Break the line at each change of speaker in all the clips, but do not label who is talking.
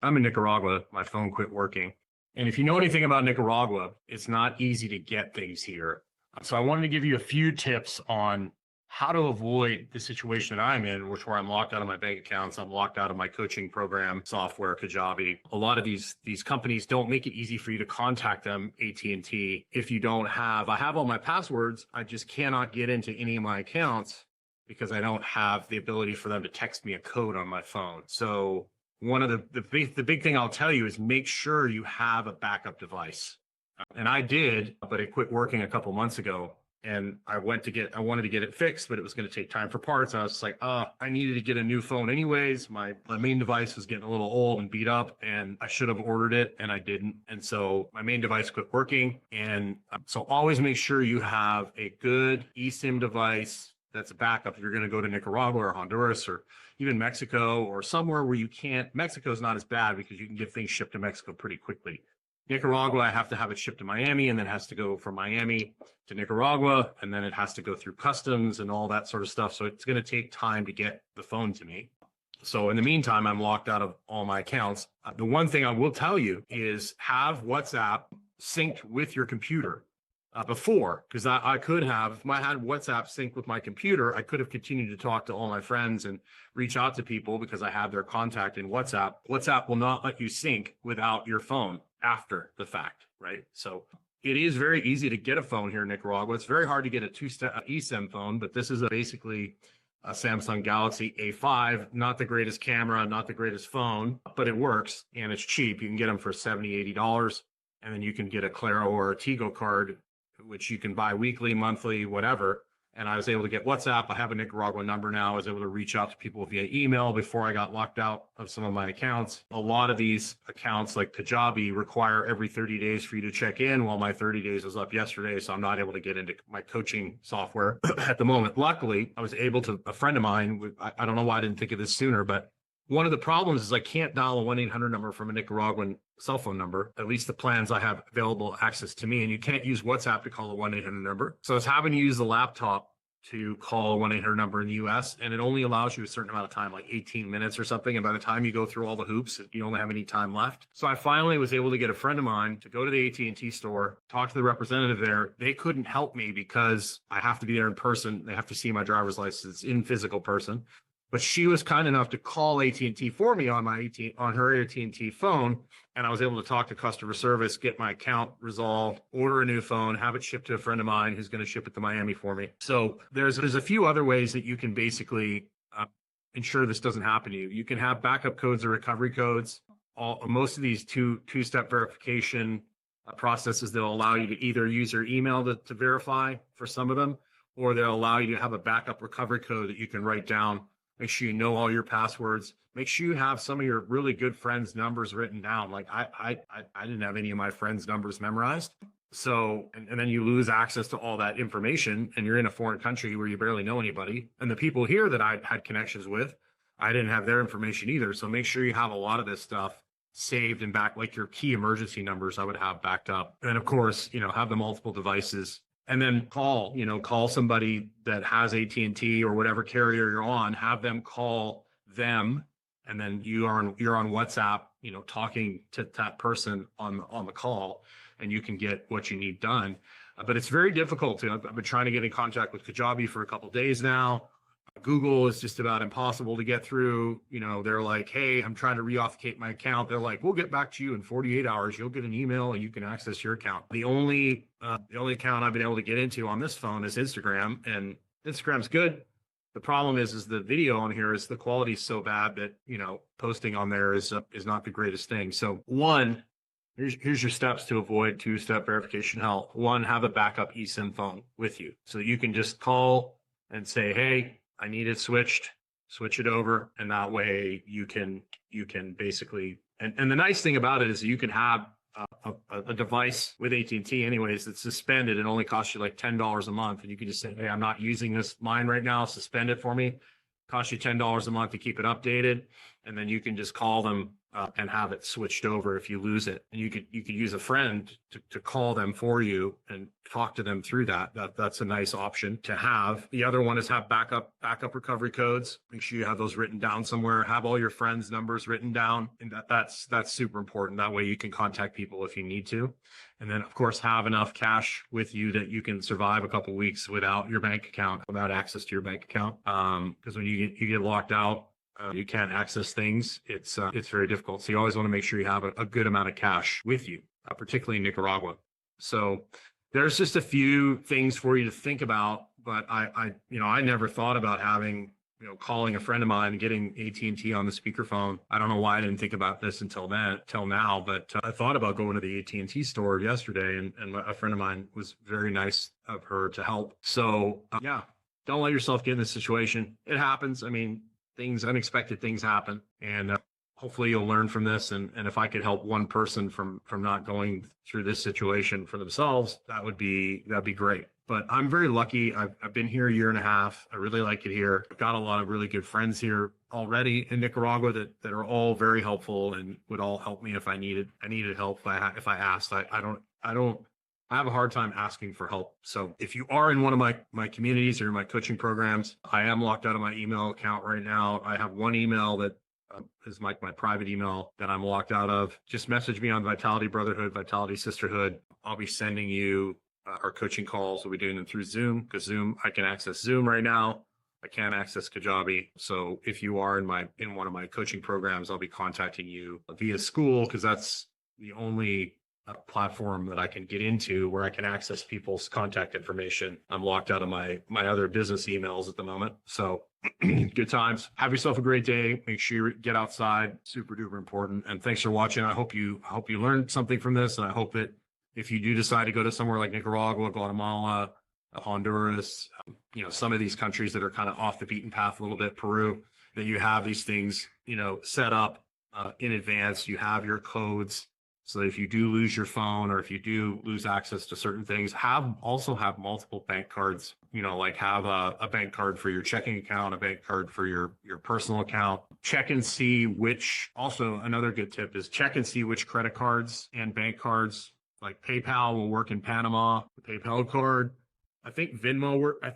I'm in Nicaragua. My phone quit working. And if you know anything about Nicaragua, it's not easy to get things here. So I wanted to give you a few tips on how to avoid the situation that I'm in, where I'm locked out of my bank accounts. I'm locked out of my coaching program software, Kajabi. A lot of these companies don't make it easy for you to contact them, AT&T, if you don't have, I have all my passwords. I just cannot get into any of my accounts because I don't have the ability for them to text me a code on my phone. So one of the big thing I'll tell you is make sure you have a backup device. And I did, but it quit working a couple months ago. And I wanted to get it fixed, but it was going to take time for parts. I was like, I needed to get a new phone anyways. My main device was getting a little old and beat up, and I should have ordered it, and I didn't. And so my main device quit working. And so always make sure you have a good eSIM device that's a backup. If you're going to go to Nicaragua or Honduras or even Mexico or somewhere where you can't, Mexico's not as bad because you can get things shipped to Mexico pretty quickly. Nicaragua, I have to have it shipped to Miami, and then it has to go from Miami to Nicaragua, and then it has to go through customs and all that sort of stuff. So it's going to take time to get the phone to me. So in the meantime, I'm locked out of all my accounts. The one thing I will tell you is have WhatsApp synced with your computer. Before, because I could have, if I had WhatsApp synced with my computer, I could have continued to talk to all my friends and reach out to people because I have their contact in WhatsApp. WhatsApp will not let you sync without your phone after the fact, right? So it is very easy to get a phone here in Nicaragua. It's very hard to get a two-step eSIM phone, but this is basically a Samsung Galaxy A5, not the greatest camera, not the greatest phone, but it works and it's cheap. You can get them for $70, $80, and then you can get a Claro or a Tigo card, which you can buy weekly, monthly, whatever. And I was able to get WhatsApp. I have a Nicaragua number now. I was able to reach out to people via email before I got locked out of some of my accounts. A lot of these accounts like Kajabi require every 30 days for you to check in. Well, my 30 days was up yesterday, so I'm not able to get into my coaching software at the moment. Luckily, I was able to, a friend of mine, I don't know why I didn't think of this sooner, but one of the problems is I can't dial a 1-800 number from a Nicaraguan cell phone number, at least the plans I have available access to me. And you can't use WhatsApp to call a 1-800 number. So I was having to use the laptop to call a 1-800 number in the US. And it only allows you a certain amount of time, like 18 minutes or something. And by the time you go through all the hoops, you don't have any time left. So I finally was able to get a friend of mine to go to the AT&T store, talk to the representative there. They couldn't help me because I have to be there in person. They have to see my driver's license in physical person. But she was kind enough to call AT&T for me on her AT&T phone, and I was able to talk to customer service, get my account resolved, order a new phone, have it shipped to a friend of mine who's going to ship it to Miami for me. So there's a few other ways that you can basically ensure this doesn't happen to you. You can have backup codes or recovery codes. Most of these two-step verification processes, they'll allow you to either use your email to verify for some of them, or they'll allow you to have a backup recovery code that you can write down. Make sure you know all your passwords. Make sure you have some of your really good friends' numbers written down. Like I didn't have any of my friends' numbers memorized. So, and then you lose access to all that information, and you're in a foreign country where you barely know anybody. And the people here that I had connections with, I didn't have their information either. So make sure you have a lot of this stuff saved and back, like your key emergency numbers I would have backed up. And of course, have the multiple devices. And then call somebody that has AT&T or whatever carrier you're on, have them call them. And then you're on WhatsApp, talking to that person on the call, and you can get what you need done. But it's very difficult I've been trying to get in contact with Kajabi for a couple of days now. Google is just about impossible to get through. They're like, hey, I'm trying to reauthenticate my account. They're like, we'll get back to you in 48 hours. You'll get an email and you can access your account. The only account I've been able to get into on this phone is Instagram, and Instagram's good. The problem is the video on here is the quality is so bad that, posting on there is not the greatest thing. So here's your steps to avoid two-step verification hell. One, have a backup eSIM phone with you so you can just call and say, hey, I need it switched, switch it over. And that way you can basically, and the nice thing about it is you can have a device with AT&T anyways that's suspended. It only costs you like $10 a month. And you can just say, hey, I'm not using mine right now. Suspend it for me. Costs you $10 a month to keep it updated. and then you can just call them and have it switched over if you lose it. And you could use a friend to call them for you and talk to them through that. That's a nice option to have. The other one is have backup recovery codes. Make sure you have those written down somewhere. Have all your friends' numbers written down, and that's super important. That way you can contact people if you need to. And then, of course, have enough cash with you that you can survive a couple of weeks without your bank account, without access to your bank account. Because when you get locked out, you can't access things. It's very difficult. So you always want to make sure you have a good amount of cash with you, particularly in Nicaragua. So there's just a few things for you to think about. But I never thought about having, calling a friend of mine and getting AT&T on the speakerphone. I don't know why I didn't think about this until now, but I thought about going to the AT&T store yesterday, and a friend of mine was very nice of her to help. So yeah, don't let yourself get in this situation. It happens. I mean, unexpected things happen, and hopefully you'll learn from this. And if I could help one person from not going through this situation for themselves, that'd be great. But I'm very lucky. I've been here a year and a half. I really like it here. I've got a lot of really good friends here already in Nicaragua that are all very helpful and would all help me if I needed help. If I asked, I have a hard time asking for help. So if you are in one of my communities or my coaching programs, I am locked out of my email account right now. I have one email that is my private email that I'm locked out of. Just message me on Vitality Brotherhood, Vitality Sisterhood. I'll be sending you our coaching calls. We'll be doing them through Zoom, because Zoom, I can access Zoom right now. I can't access Kajabi. So if you are in one of my coaching programs, I'll be contacting you via school, because that's the only platform that I can get into where I can access people's contact information. I'm locked out of my other business emails at the moment. So good times. Have yourself a great day. Make sure you get outside. Super duper important. And thanks for watching. I hope you learned something from this. And I hope that if you do decide to go to somewhere like Nicaragua, Guatemala, Honduras, some of these countries that are kind of off the beaten path a little bit, Peru, that you have these things, set up in advance. You have your codes, so that if you do lose your phone or if you do lose access to certain things, also have multiple bank cards. Like have a bank card for your checking account, a bank card for your personal account. Check and see also another good tip is check and see which credit cards and bank cards, like PayPal, will work in Panama. The PayPal card, I think Venmo I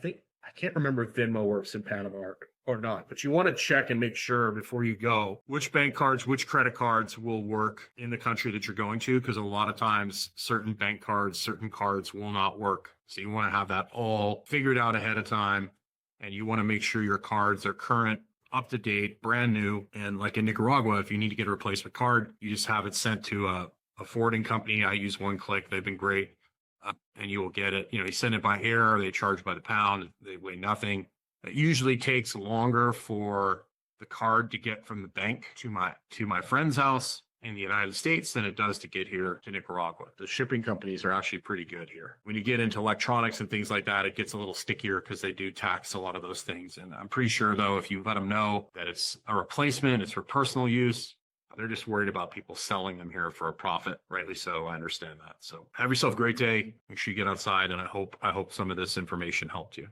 can't remember if Venmo works in Panama or not, but you want to check and make sure before you go which bank cards, which credit cards will work in the country that you're going to, because a lot of times certain bank cards, certain cards will not work. So you want to have that all figured out ahead of time, and you want to make sure your cards are current, up to date, brand new. And like in Nicaragua, if you need to get a replacement card, you just have it sent to a forwarding company. I use One Click. They've been great. And you will get it. You send it by air, they charge by the pound, they weigh nothing. It usually takes longer for the card to get from the bank to my friend's house in the United States than it does to get here to Nicaragua. The shipping companies are actually pretty good here. When you get into electronics and things like that, it gets a little stickier because they do tax a lot of those things. And I'm pretty sure, though, if you let them know that it's a replacement, it's for personal use, they're just worried about people selling them here for a profit. Rightly so. I understand that. So have yourself a great day. Make sure you get outside. And I hope some of this information helped you.